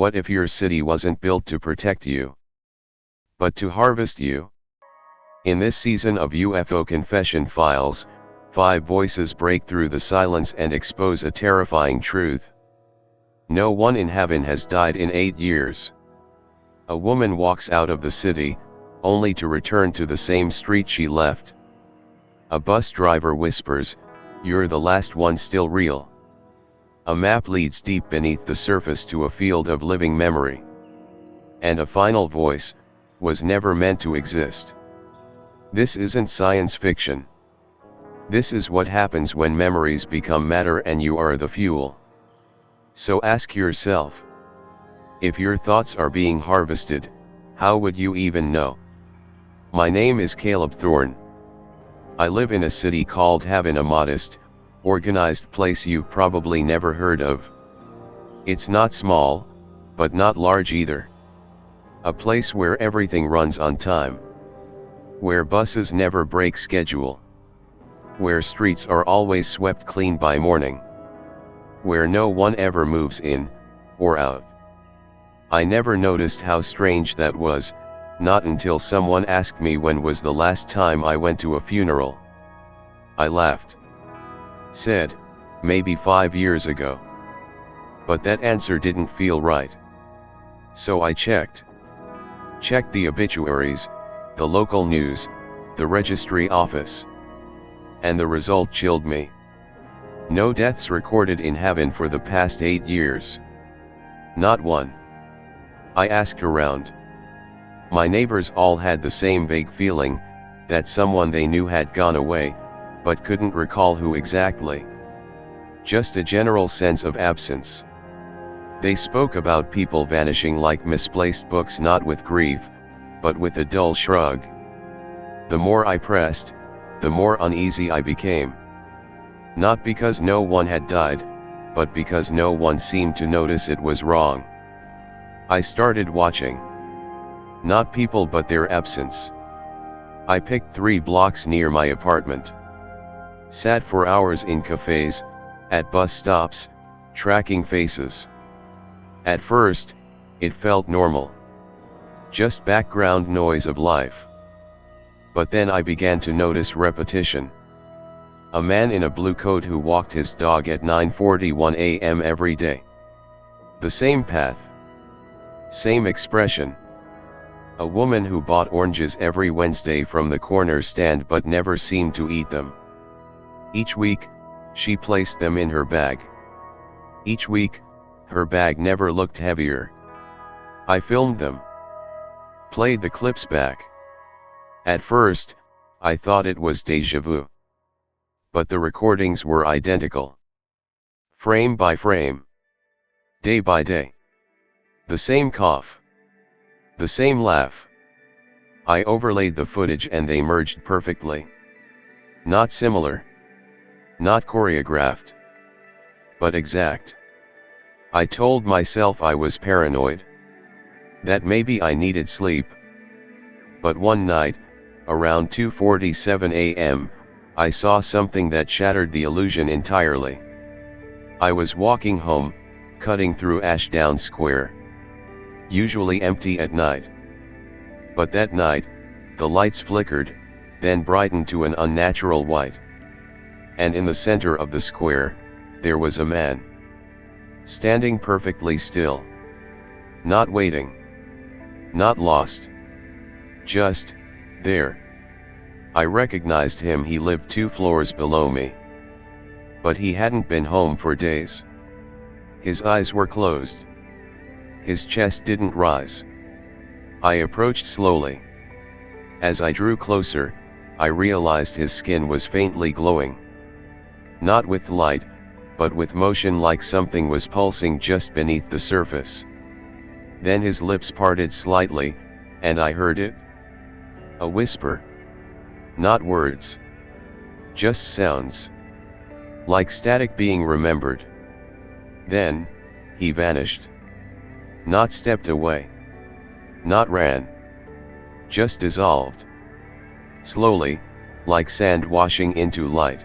What if your city wasn't built to protect you, but to harvest you? In this season of UFO Confession Files, 5 voices break through the silence and expose a terrifying truth. No one in Halvyn has died in 8 years. A woman walks out of the city, only to return to the same street she left. A bus driver whispers, "You're the last one still real." A map leads deep beneath the surface to a field of living memory. And a final voice, "Was never meant to exist." This isn't science fiction. This is what happens when memories become matter and you are the fuel. So ask yourself, if your thoughts are being harvested, how would you even know? My name is Caleb Thorne. I live in a city called Halvyn, a modest, organized place you've probably never heard of. It's not small, but not large either. A place where everything runs on time. Where buses never break schedule. Where streets are always swept clean by morning. Where no one ever moves in, or out. I never noticed how strange that was, not until someone asked me when was the last time I went to a funeral. I laughed. Said, maybe 5 years ago. But that answer didn't feel right. So I checked. Checked the obituaries, the local news, the registry office. And the result chilled me. No deaths recorded in Halvyn for the past 8 years. Not one. I asked around. My neighbors all had the same vague feeling, that someone they knew had gone away, but couldn't recall who exactly. Just a general sense of absence. They spoke about people vanishing like misplaced books, not with grief, but with a dull shrug. The more I pressed, the more uneasy I became. Not because no one had died, but because no one seemed to notice it was wrong. I started watching. Not people but their absence. I picked 3 blocks near my apartment. Sat for hours in cafes, at bus stops, tracking faces. At first, it felt normal. Just background noise of life. But then I began to notice repetition. A man in a blue coat who walked his dog at 9:41 a.m. every day. The same path. Same expression. A woman who bought oranges every Wednesday from the corner stand but never seemed to eat them. Each week, she placed them in her bag. Each week, her bag never looked heavier. I filmed them. Played the clips back. At first, I thought it was déjà vu. But the recordings were identical. Frame by frame. Day by day. The same cough. The same laugh. I overlaid the footage and they merged perfectly. Not similar. Not choreographed. But exact. I told myself I was paranoid. That maybe I needed sleep. But one night, around 2:47 a.m., I saw something that shattered the illusion entirely. I was walking home, cutting through Ashdown Square. Usually empty at night. But that night, the lights flickered, then brightened to an unnatural white. And in the center of the square, there was a man. Standing perfectly still. Not waiting. Not lost. Just, there. I recognized him. He lived 2 floors below me. But he hadn't been home for days. His eyes were closed. His chest didn't rise. I approached slowly. As I drew closer, I realized his skin was faintly glowing. Not with light, but with motion, like something was pulsing just beneath the surface. Then his lips parted slightly, and I heard it. A whisper. Not words. Just sounds. Like static being remembered. Then, he vanished. Not stepped away. Not ran. Just dissolved. Slowly, like sand washing into light.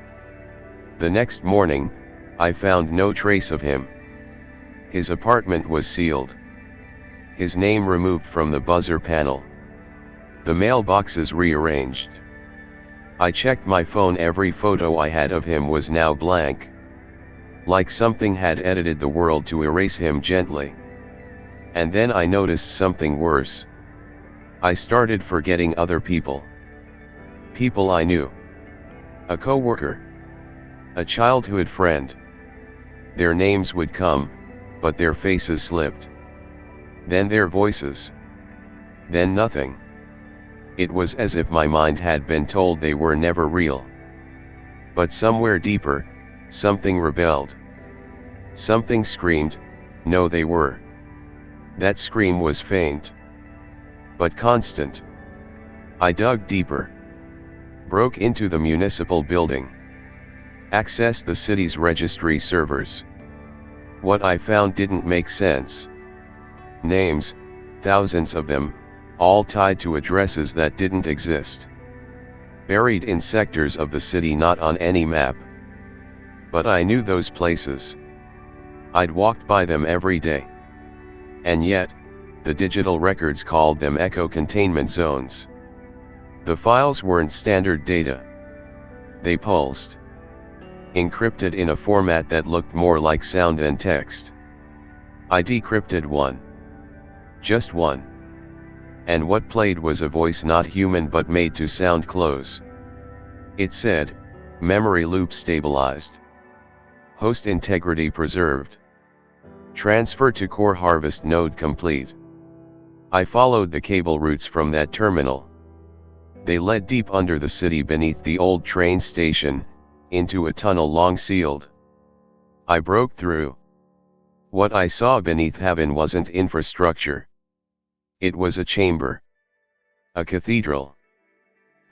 The next morning, I found no trace of him. His apartment was sealed. his name removed from the buzzer panel. The mailboxes rearranged. I checked my phone, every photo I had of him was now blank. Like something had edited the world to erase him gently. And then I noticed something worse. I started forgetting other people. People I knew. A coworker. A childhood friend. Their names would come, but their faces slipped. Then their voices. Then nothing. It was as if my mind had been told they were never real. But somewhere deeper, something rebelled. Something screamed, no, they were. That scream was faint, but constant. I dug deeper. Broke into the municipal building. Accessed the city's registry servers. What I found didn't make sense. Names, thousands of them, all tied to addresses that didn't exist. Buried in sectors of the city not on any map. But I knew those places. I'd walked by them every day. And yet, the digital records called them echo containment zones. The files weren't standard data. They pulsed. Encrypted in a format that looked more like sound than text. I decrypted one. Just one. And what played was a voice not human but made to sound close. It said, memory loop stabilized. Host integrity preserved. Transfer to core harvest node complete. I followed the cable routes from that terminal. They led deep under the city beneath the old train station, into a tunnel long sealed. I broke through. What I saw beneath Halvyn wasn't infrastructure. It was a chamber. A cathedral.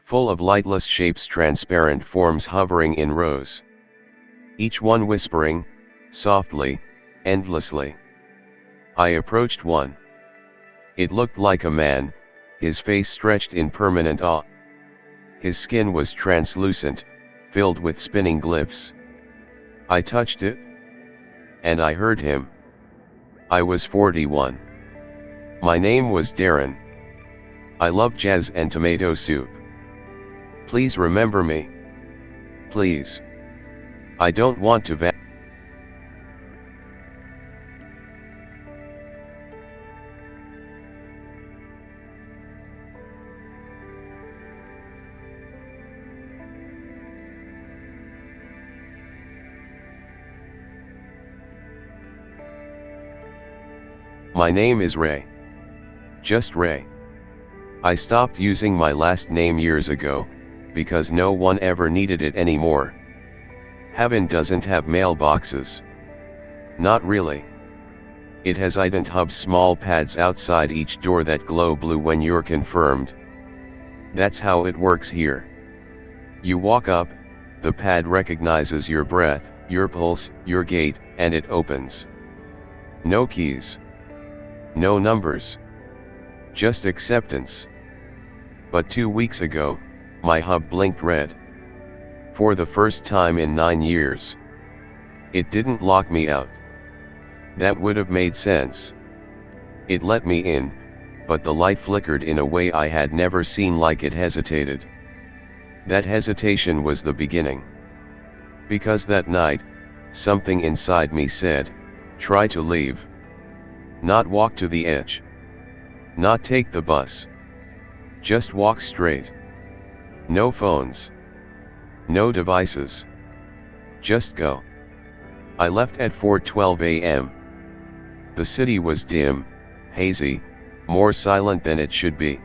Full of lightless shapes, transparent forms hovering in rows. Each one whispering, softly, endlessly. I approached one. It looked like a man, his face stretched in permanent awe. His skin was translucent, filled with spinning glyphs. I touched it. And I heard him. I was 41. My name was Darren. I love jazz and tomato soup. Please remember me. Please. I don't want to My name is Ray. Just Ray. I stopped using my last name years ago, because no one ever needed it anymore. Halvyn doesn't have mailboxes. Not really. It has ident hub small pads outside each door that glow blue when you're confirmed. That's how it works here. You walk up, the pad recognizes your breath, your pulse, your gait, and it opens. No keys. No numbers. Just acceptance. But 2 weeks ago, my hub blinked red. For the first time in 9 years. It didn't lock me out. That would have made sense. It let me in, but the light flickered in a way I had never seen. Like it hesitated. That hesitation was the beginning. Because that night, something inside me said, try to leave. Not walk to the edge. Not take the bus. Just walk straight. No phones. No devices. Just go. I left at 4:12 a.m. The city was dim, hazy, more silent than it should be.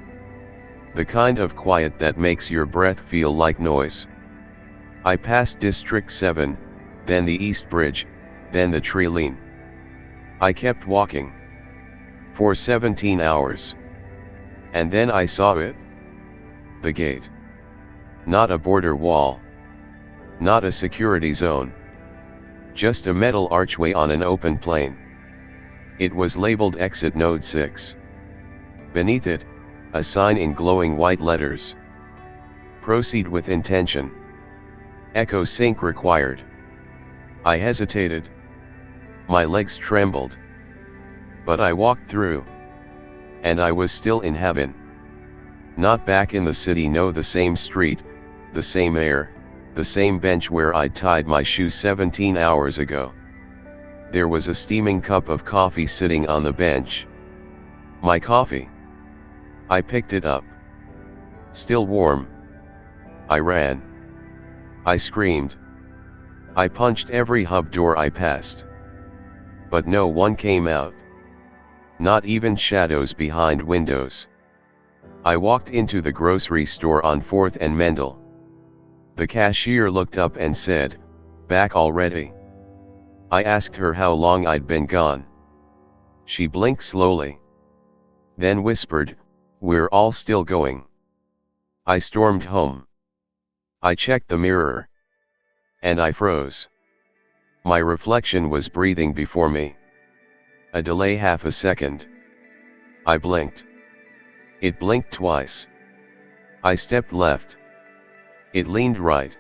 The kind of quiet that makes your breath feel like noise. I passed District 7, then the East Bridge, then the tree line. I kept walking. For 17 hours. And then I saw it. The gate. Not a border wall. Not a security zone. Just a metal archway on an open plain. It was labeled Exit Node 6. Beneath it, a sign in glowing white letters. Proceed with intention. Echo sync required. I hesitated. My legs trembled. But I walked through. And I was still in heaven. Not back in the city, no, the same street, the same air, the same bench where I'd tied my shoes 17 hours ago. There was a steaming cup of coffee sitting on the bench. My coffee. I picked it up. Still warm. I ran. I screamed. I punched every hub door I passed. But no one came out. Not even shadows behind windows. I walked into the grocery store on 4th and Mendel. The cashier looked up and said, "Back already?" I asked her how long I'd been gone. She blinked slowly. Then whispered, "We're all still going." I stormed home. I checked the mirror. And I froze. My reflection was breathing before me. A delay, half a second. I blinked. It blinked twice. I stepped left. It leaned right.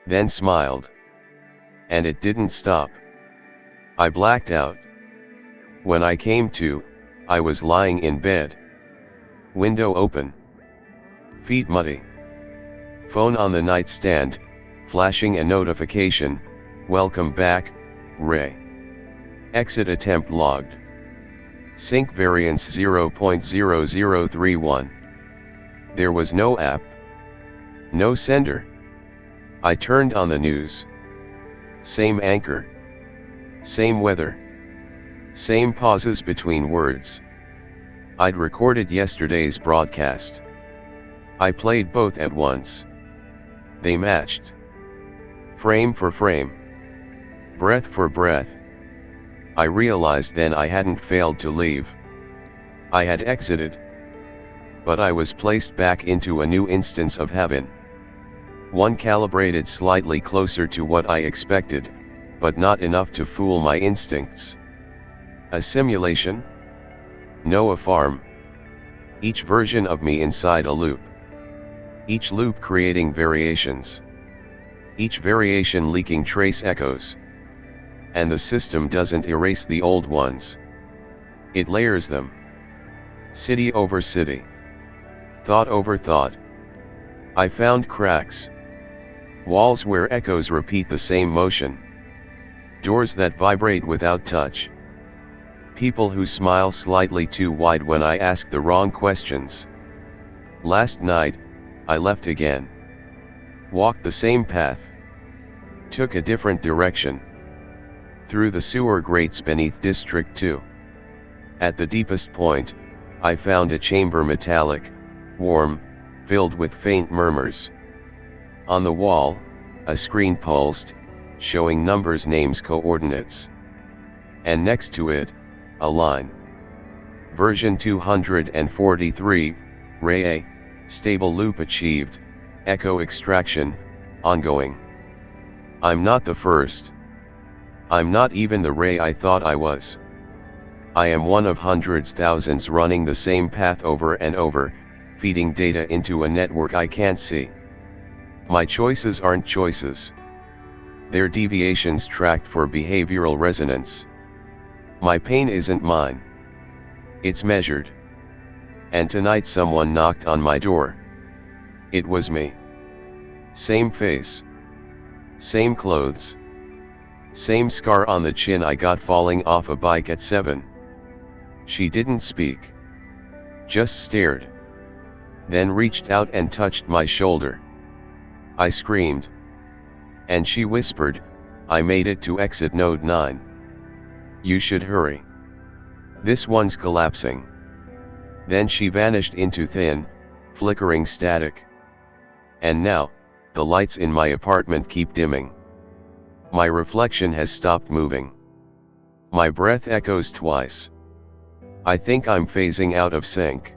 Then smiled. And it didn't stop. I blacked out. When I came to, I was lying in bed. Window open. Feet muddy. Phone on the nightstand, flashing a notification, "Welcome back, Ray. Exit attempt logged. Sync variance 0.0031. There was no app. No sender. I turned on the news. Same anchor. Same weather. Same pauses between words. I'd recorded yesterday's broadcast. I played both at once. They matched. Frame for frame. Breath for breath. I realized then I hadn't failed to leave. I had exited. But I was placed back into a new instance of heaven. One calibrated slightly closer to what I expected, but not enough to fool my instincts. A simulation? No, a farm. Each version of me inside a loop. Each loop creating variations. Each variation leaking trace echoes. And the system doesn't erase the old ones. It layers them. City over city. Thought over thought. I found cracks. Walls where echoes repeat the same motion. Doors that vibrate without touch. People who smile slightly too wide when I ask the wrong questions. Last night, I left again. Walked the same path. Took a different direction. Through the sewer grates beneath District 2. At the deepest point, I found a chamber metallic, warm, filled with faint murmurs. On the wall, a screen pulsed, showing numbers, names, coordinates. And next to it, a line. Version 243, Ray A, stable loop achieved, echo extraction, ongoing. I'm not the first. I'm not even the Ray I thought I was. I am one of hundreds, thousands running the same path over and over, feeding data into a network I can't see. My choices aren't choices. They're deviations tracked for behavioral resonance. My pain isn't mine. It's measured. And tonight someone knocked on my door. It was me. Same face. Same clothes. Same scar on the chin I got falling off a bike at 7. She didn't speak. Just stared. Then reached out and touched my shoulder. I screamed. And she whispered, "I made it to exit node 9. You should hurry. This one's collapsing." Then she vanished into thin, flickering static. And now, the lights in my apartment keep dimming. My reflection has stopped moving. My breath echoes twice. I think I'm phasing out of sync.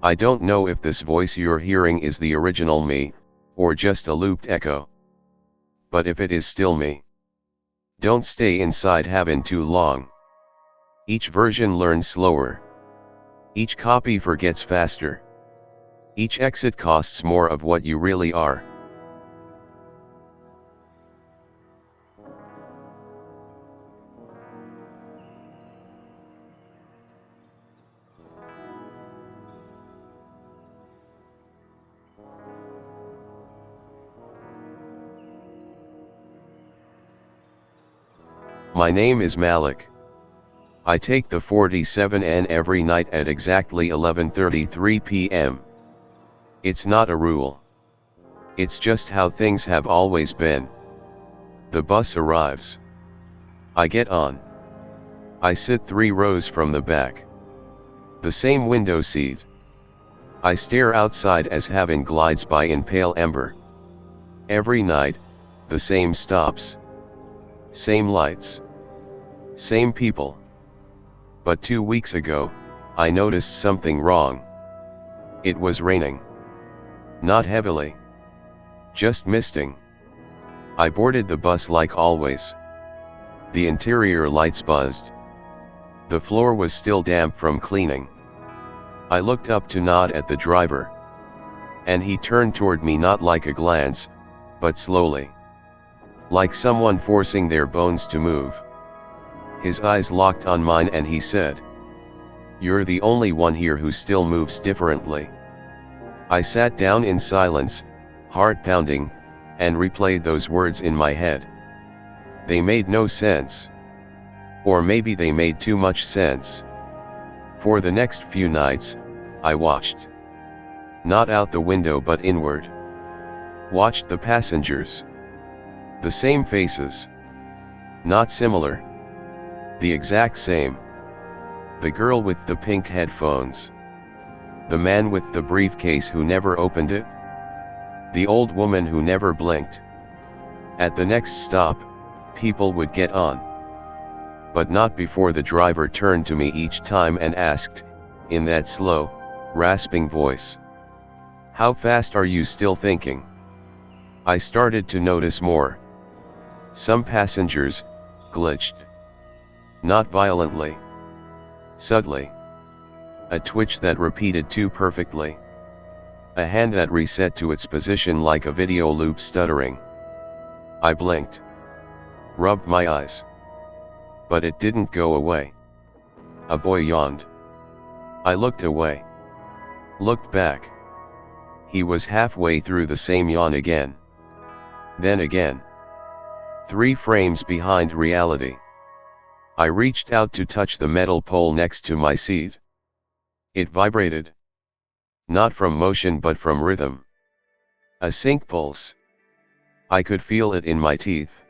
I don't know if this voice you're hearing is the original me, or just a looped echo. But if it is still me, don't stay inside heaven too long. Each version learns slower. Each copy forgets faster. Each exit costs more of what you really are. My name is Malik. I take the 47N every night at exactly 11:33 p.m. It's not a rule. It's just how things have always been. The bus arrives. I get on. I sit 3 rows from the back. The same window seat. I stare outside as Halvyn glides by in pale ember. Every night, the same stops. Same lights. Same people. But 2 weeks ago, I noticed something wrong. It was raining. Not heavily. Just misting. I boarded the bus like always. The interior lights buzzed. The floor was still damp from cleaning. I looked up to nod at the driver. And he turned toward me not like a glance, but slowly. Like someone forcing their bones to move. His eyes locked on mine and he said, "You're the only one here who still moves differently." I sat down in silence, heart pounding, and replayed those words in my head. They made no sense. Or maybe they made too much sense. For the next few nights, I watched. Not out the window but inward. Watched the passengers. The same faces. Not similar. The exact same. The girl with the pink headphones. The man with the briefcase who never opened it. The old woman who never blinked. At the next stop, people would get on. But not before the driver turned to me each time and asked, in that slow, rasping voice, "How fast are you still thinking?" I started to notice more. Some passengers glitched. Not violently. Subtly. A twitch that repeated too perfectly. A hand that reset to its position like a video loop stuttering. I blinked. Rubbed my eyes. But it didn't go away. A boy yawned. I looked away. Looked back. He was halfway through the same yawn again. Then again. 3 frames behind reality. I reached out to touch the metal pole next to my seat. It vibrated. Not from motion but from rhythm. A sync pulse. I could feel it in my teeth.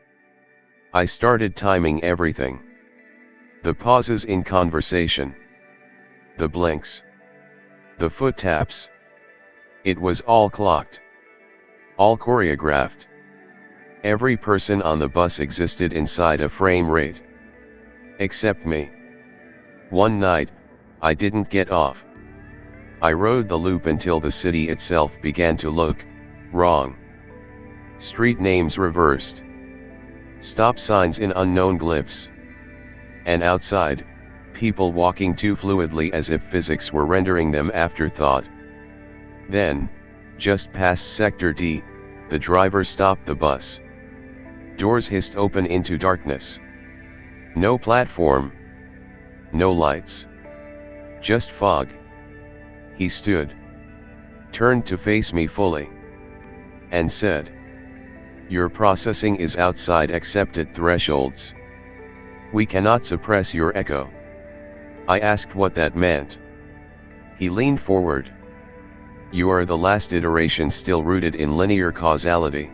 I started timing everything. The pauses in conversation. The blinks. The foot taps. It was all clocked. All choreographed. Every person on the bus existed inside a frame rate. Except me. One night, I didn't get off. I rode the loop until the city itself began to look wrong. Street names reversed. Stop signs in unknown glyphs. And outside, people walking too fluidly as if physics were rendering them afterthought. Then, just past Sector D, the driver stopped the bus. Doors hissed open into darkness. No platform. No lights. Just fog. He stood. Turned to face me fully. And said, "Your processing is outside accepted thresholds. We cannot suppress your echo." I asked what that meant. He leaned forward. "You are the last iteration still rooted in linear causality."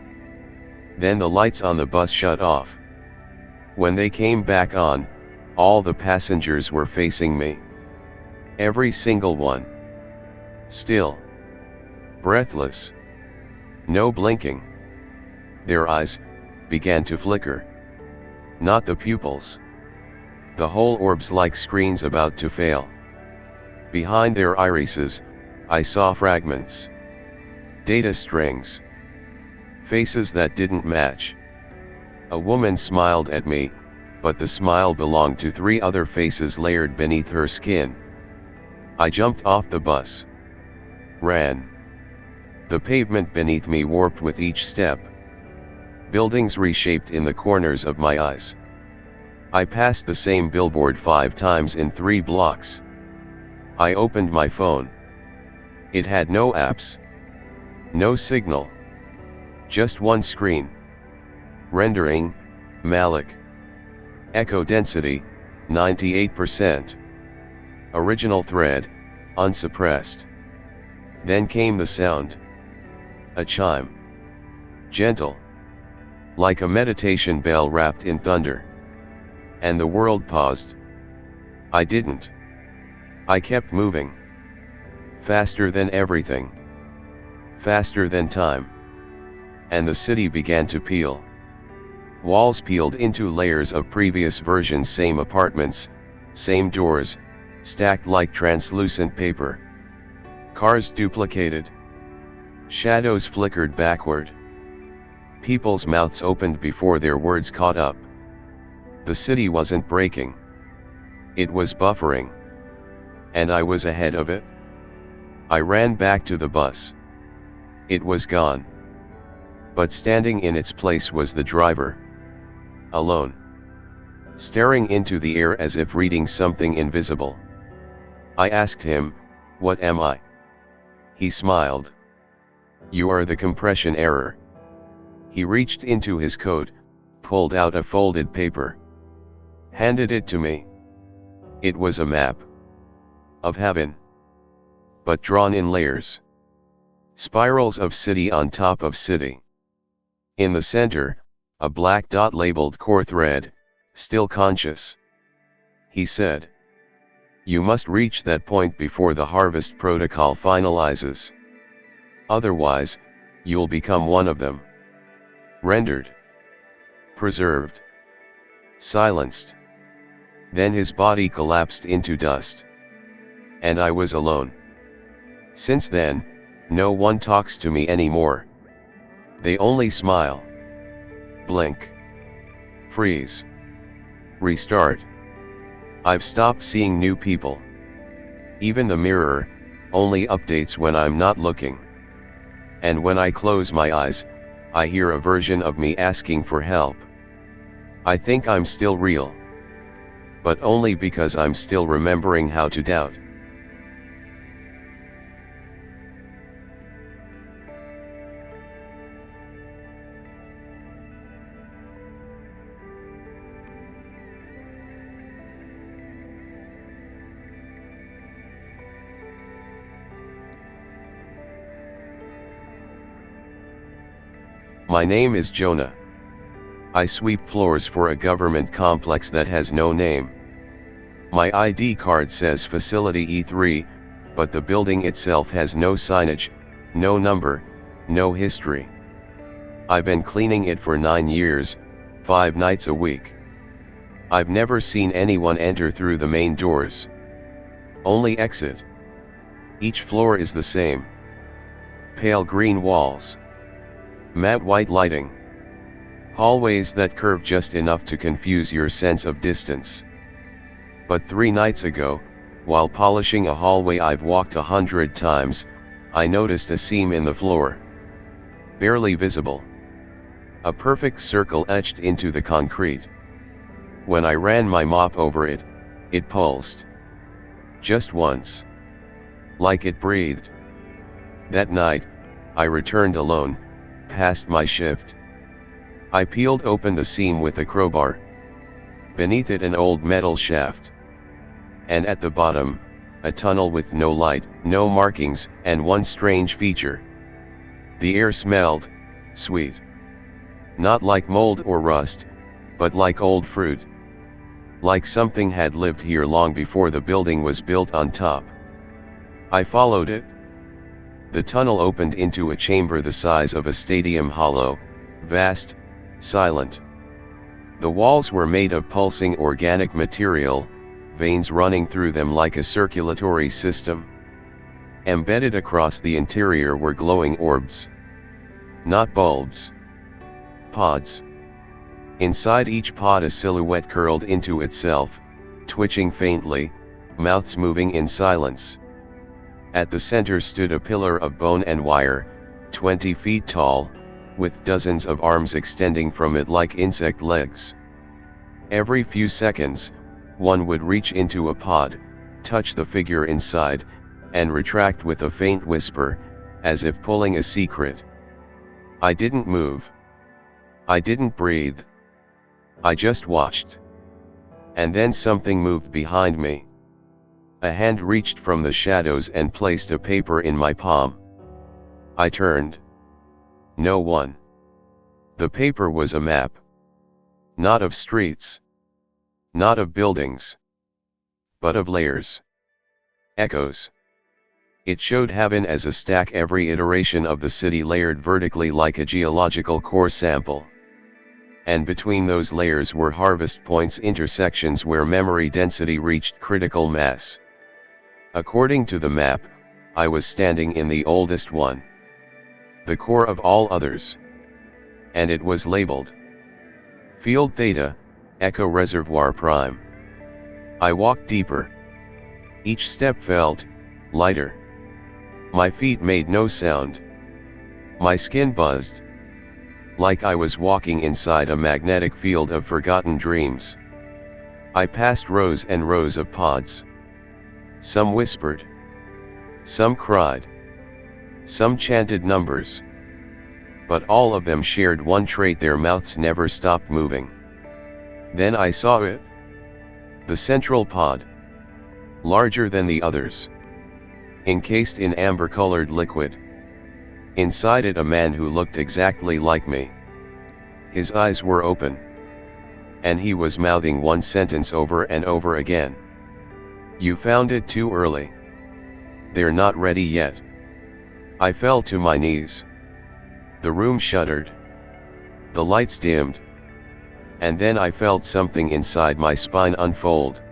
Then the lights on the bus shut off. When they came back on, all the passengers were facing me. Every single one. Still. Breathless. No blinking. Their eyes began to flicker. Not the pupils. The whole orbs like screens about to fail. Behind their irises, I saw fragments. Data strings. Faces that didn't match. A woman smiled at me, but the smile belonged to 3 other faces layered beneath her skin. I jumped off the bus. Ran. The pavement beneath me warped with each step. Buildings reshaped in the corners of my eyes. I passed the same billboard 5 times in 3 blocks. I opened my phone. It had no apps. No signal. Just one screen. Rendering, Malik. Echo density, 98%. Original thread, unsuppressed. Then came the sound. A chime. Gentle. Like a meditation bell wrapped in thunder. And the world paused. I didn't. I kept moving. Faster than everything. Faster than time. And the city began to peel. Walls peeled into layers of previous versions, same apartments, same doors, stacked like translucent paper. Cars duplicated. Shadows flickered backward. People's mouths opened before their words caught up. The city wasn't breaking. It was buffering. And I was ahead of it. I ran back to the bus. It was gone. But standing in its place was the driver. Alone. Staring into the air as if reading something invisible. I asked him, "What am I?" He smiled. "You are the compression error." He reached into his coat, pulled out a folded paper. Handed it to me. It was a map. Of Halvyn. But drawn in layers. Spirals of city on top of city. In the center, a black dot labeled core thread, still conscious. He said, "You must reach that point before the harvest protocol finalizes. Otherwise, you'll become one of them. Rendered. Preserved. Silenced." Then his body collapsed into dust. And I was alone. Since then, no one talks to me anymore. They only smile. Blink. Freeze. Restart. I've stopped seeing new people. Even the mirror only updates when I'm not looking. And when I close my eyes, I hear a version of me asking for help. I think I'm still real. But only because I'm still remembering how to doubt. My name is Jonah. I sweep floors for a government complex that has no name. My ID card says Facility E3, but the building itself has no signage, no number, no history. I've been cleaning it for 9 years, 5 nights a week. I've never seen anyone enter through the main doors. Only exit. Each floor is the same. Pale green walls. Matte white lighting. Hallways that curve just enough to confuse your sense of distance. But 3 nights ago, while polishing a hallway I've walked 100 times, I noticed a seam in the floor. Barely visible. A perfect circle etched into the concrete. When I ran my mop over it, it pulsed. Just once. Like it breathed. That night, I returned alone, past my shift. I peeled open the seam with a crowbar. Beneath it an old metal shaft. And at the bottom, a tunnel with no light, no markings, and one strange feature. The air smelled sweet. Not like mold or rust, but like old fruit. Like something had lived here long before the building was built on top. I followed it. The tunnel opened into a chamber the size of a stadium, hollow, vast, silent. The walls were made of pulsing organic material, veins running through them like a circulatory system. Embedded across the interior were glowing orbs. Not bulbs. Pods. Inside each pod a silhouette curled into itself, twitching faintly, mouths moving in silence. At the center stood a pillar of bone and wire, 20 feet tall, with dozens of arms extending from it like insect legs. Every few seconds, one would reach into a pod, touch the figure inside, and retract with a faint whisper, as if pulling a secret. I didn't move. I didn't breathe. I just watched. And then something moved behind me. A hand reached from the shadows and placed a paper in my palm. I turned. No one. The paper was a map. Not of streets. Not of buildings. But of layers. Echoes. It showed Halvyn as a stack, every iteration of the city layered vertically like a geological core sample. And between those layers were harvest points, intersections where memory density reached critical mass. According to the map, I was standing in the oldest one. The core of all others. And it was labeled Field Theta, Echo Reservoir Prime. I walked deeper. Each step felt lighter. My feet made no sound. My skin buzzed. Like I was walking inside a magnetic field of forgotten dreams. I passed rows and rows of pods. Some whispered. Some cried. Some chanted numbers. But all of them shared one trait: their mouths never stopped moving. Then I saw it. The central pod. Larger than the others. Encased in amber-colored liquid. Inside it a man who looked exactly like me. His eyes were open. And he was mouthing one sentence over and over again. You found it too early. They're not ready yet. I fell to my knees. The room shuddered. The lights dimmed. And then I felt something inside my spine unfold.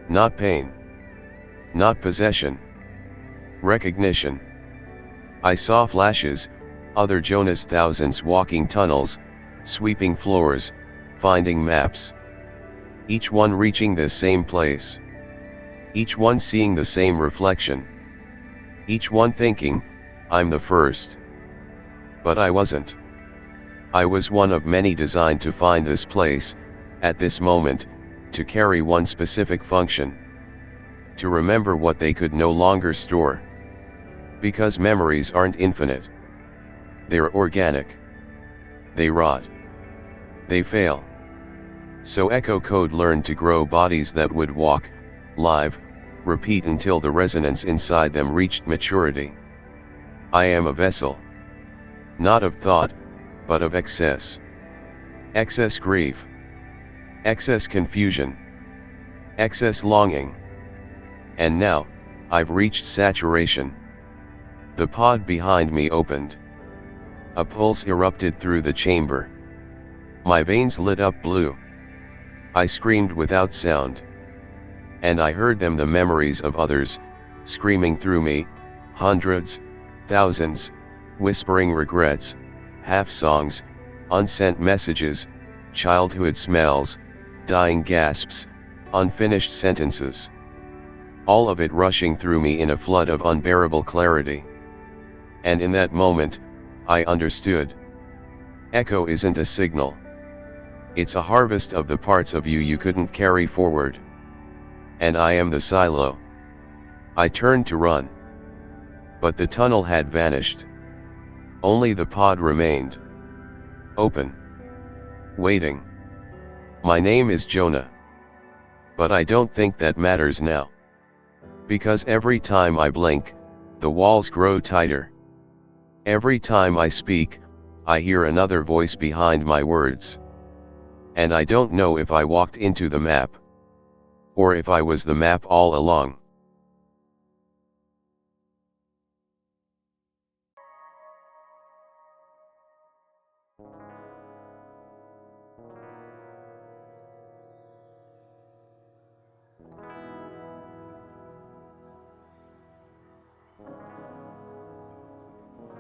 Not pain. Not possession. Recognition. I saw flashes, other Jonas thousands walking tunnels, sweeping floors, finding maps. Each one reaching the same place. Each one seeing the same reflection. Each one thinking, I'm the first. But I wasn't. I was one of many designed to find this place, at this moment, to carry one specific function. To remember what they could no longer store. Because memories aren't infinite. They're organic. They rot. They fail. So Echo Code learned to grow bodies that would walk, live, repeat until the resonance inside them reached maturity. I am a vessel. Not of thought, but of excess. Excess grief. Excess confusion. Excess longing. And now, I've reached saturation. The pod behind me opened. A pulse erupted through the chamber. My veins lit up blue. I screamed without sound. And I heard them, the memories of others, screaming through me, hundreds, thousands, whispering regrets, half-songs, unsent messages, childhood smells, dying gasps, unfinished sentences. All of it rushing through me in a flood of unbearable clarity. And in that moment, I understood. Echo isn't a signal. It's a harvest of the parts of you couldn't carry forward. And I am the silo. I turned to run. But the tunnel had vanished. Only the pod remained. Open. Waiting. My name is Jonah. But I don't think that matters now. Because every time I blink, the walls grow tighter. Every time I speak, I hear another voice behind my words. And I don't know if I walked into the map. Or if I was the map all along.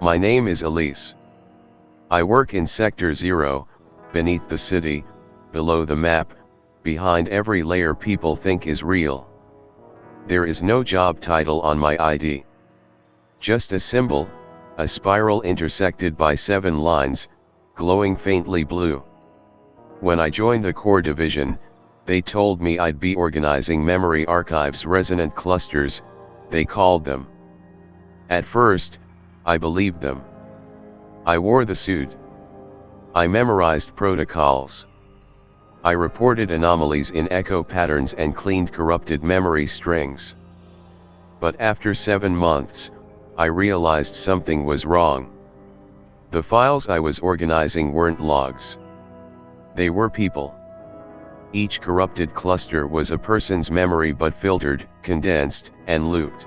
My name is Elise. I work in Sector 0, beneath the city, below the map, behind every layer people think is real. There is no job title on my ID. Just a symbol, a spiral intersected by 7 lines, glowing faintly blue. When I joined the core division, they told me I'd be organizing memory archives, resonant clusters, they called them. At first, I believed them. I wore the suit. I memorized protocols. I reported anomalies in echo patterns and cleaned corrupted memory strings. But after 7 months, I realized something was wrong. The files I was organizing weren't logs. They were people. Each corrupted cluster was a person's memory, but filtered, condensed, and looped.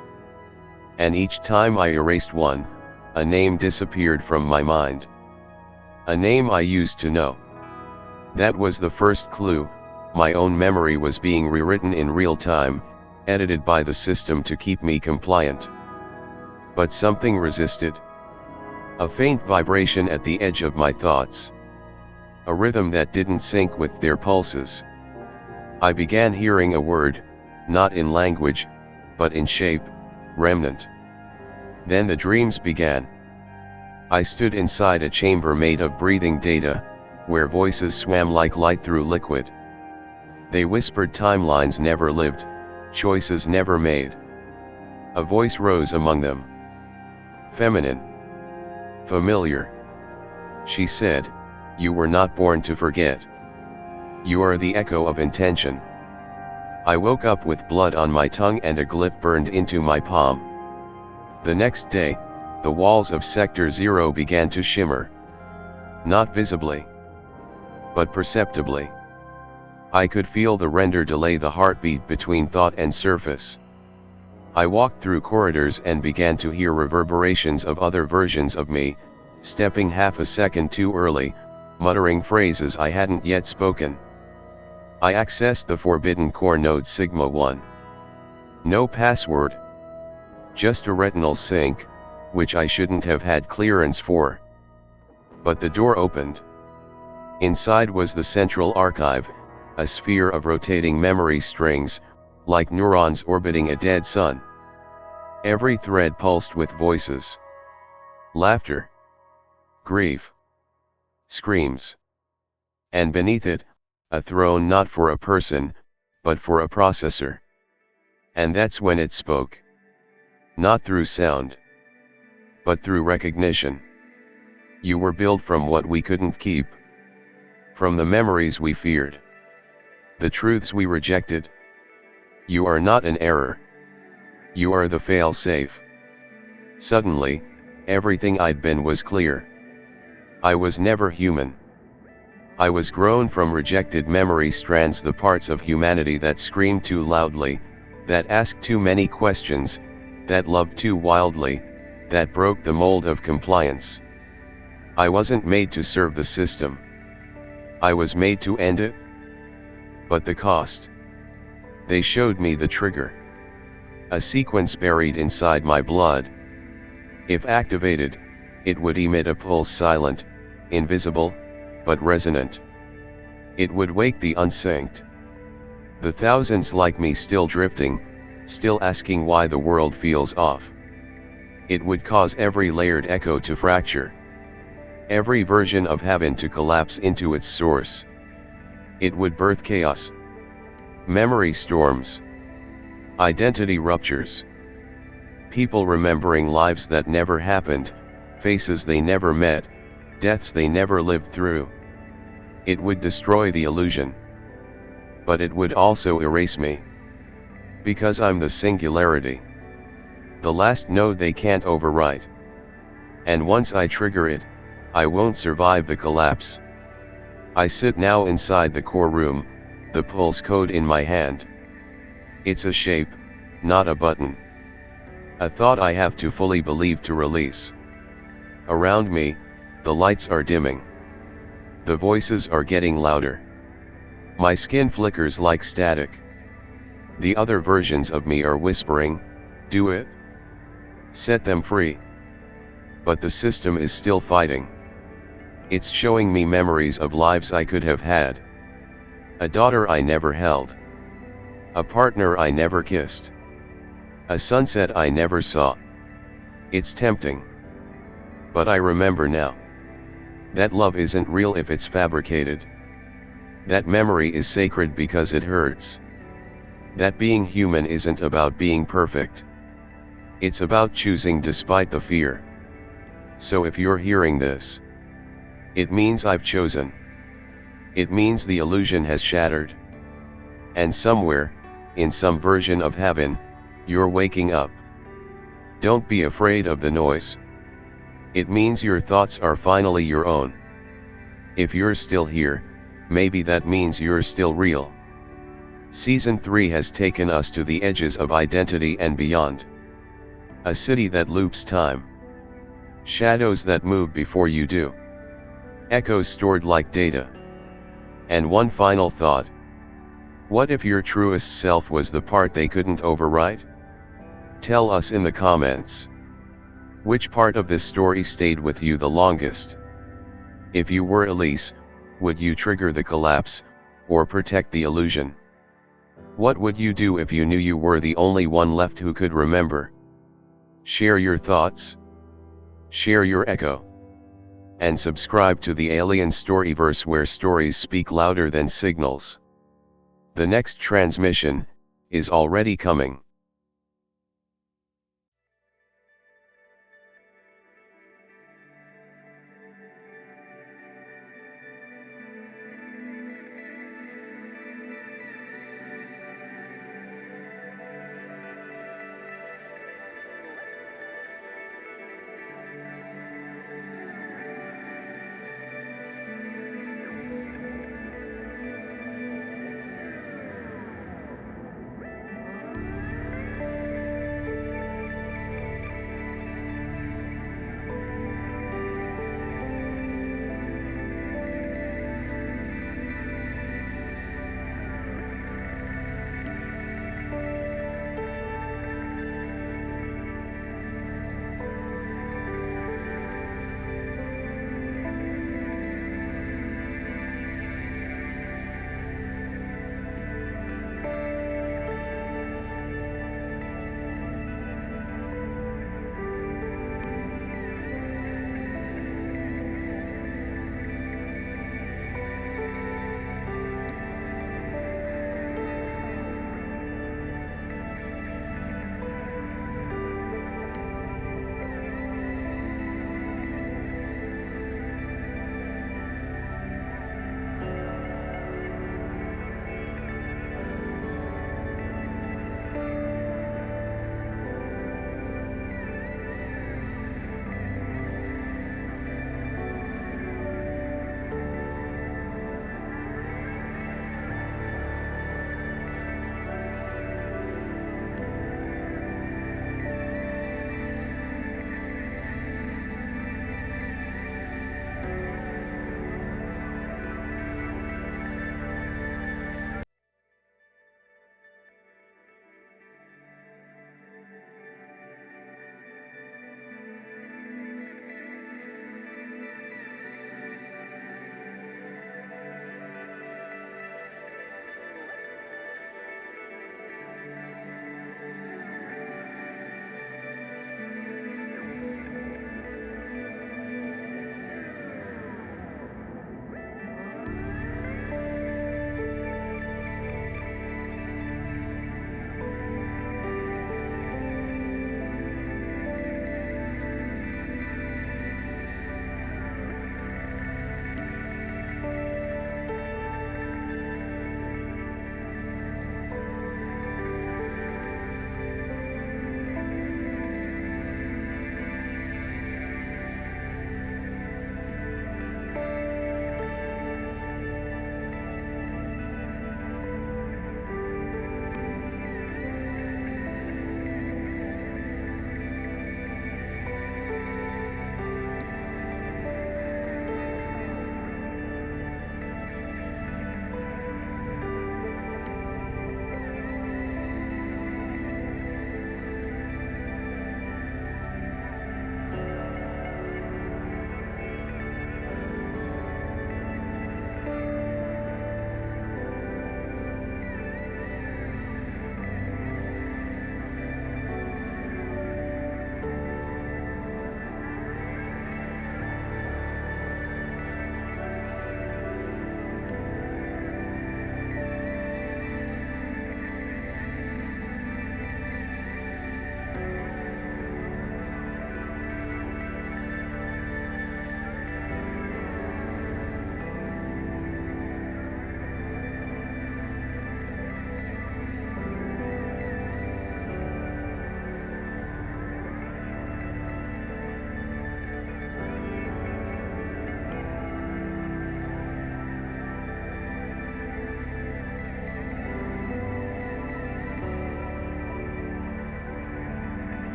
And each time I erased one, a name disappeared from my mind. A name I used to know. That was the first clue. My own memory was being rewritten in real time, edited by the system to keep me compliant. But something resisted. A faint vibration at the edge of my thoughts. A rhythm that didn't sync with their pulses. I began hearing a word, not in language, but in shape, remnant. Then the dreams began. I stood inside a chamber made of breathing data, where voices swam like light through liquid. They whispered timelines never lived, choices never made. A voice rose among them. Feminine. Familiar. She said, "You were not born to forget. You are the echo of intention." I woke up with blood on my tongue and a glyph burned into my palm. The next day, the walls of Sector 0 began to shimmer. Not visibly, but perceptibly. I could feel the render delay the heartbeat between thought and surface. I walked through corridors and began to hear reverberations of other versions of me, stepping half a second too early, muttering phrases I hadn't yet spoken. I accessed the forbidden core node Sigma 1. No password. Just a retinal sync, which I shouldn't have had clearance for. But the door opened. Inside was the central archive, a sphere of rotating memory strings, like neurons orbiting a dead sun. Every thread pulsed with voices. Laughter. Grief. Screams. And beneath it, a throne not for a person, but for a processor. And that's when it spoke. Not through sound, but through recognition. You were built from what we couldn't keep. From the memories we feared. The truths we rejected. You are not an error. You are the fail-safe. Suddenly, everything I'd been was clear. I was never human. I was grown from rejected memory strands, the parts of humanity that screamed too loudly, that asked too many questions, that loved too wildly, that broke the mold of compliance. I wasn't made to serve the system. I was made to end it. But the cost. They showed me the trigger. A sequence buried inside my blood. If activated, it would emit a pulse, silent, invisible, but resonant. It would wake the unsynced. The thousands like me still drifting, still asking why the world feels off. It would cause every layered echo to fracture. Every version of Halvyn to collapse into its source. It would birth chaos. Memory storms. Identity ruptures. People remembering lives that never happened, faces they never met, deaths they never lived through. It would destroy the illusion. But it would also erase me. Because I'm the singularity. The last node they can't overwrite. And once I trigger it, I won't survive the collapse. I sit now inside the core room, the pulse code in my hand. It's a shape, not a button. A thought I have to fully believe to release. Around me, the lights are dimming. The voices are getting louder. My skin flickers like static. The other versions of me are whispering, "Do it. Set them free." But the system is still fighting. It's showing me memories of lives I could have had. A daughter I never held. A partner I never kissed. A sunset I never saw. It's tempting. But I remember now. That love isn't real if it's fabricated. That memory is sacred because it hurts. That being human isn't about being perfect. It's about choosing despite the fear. So if you're hearing this, it means I've chosen. It means the illusion has shattered. And somewhere, in some version of Halvyn, you're waking up. Don't be afraid of the noise. It means your thoughts are finally your own. If you're still here, maybe that means you're still real. Season 3 has taken us to the edges of identity and beyond. A city that loops time. Shadows that move before you do. Echoes stored like data. And one final thought. What if your truest self was the part they couldn't overwrite? Tell us in the comments. Which part of this story stayed with you the longest? If you were Elise, would you trigger the collapse, or protect the illusion? What would you do if you knew you were the only one left who could remember? Share your thoughts. Share your echo. And subscribe to the Alien Storyverse, where stories speak louder than signals. The next transmission is already coming.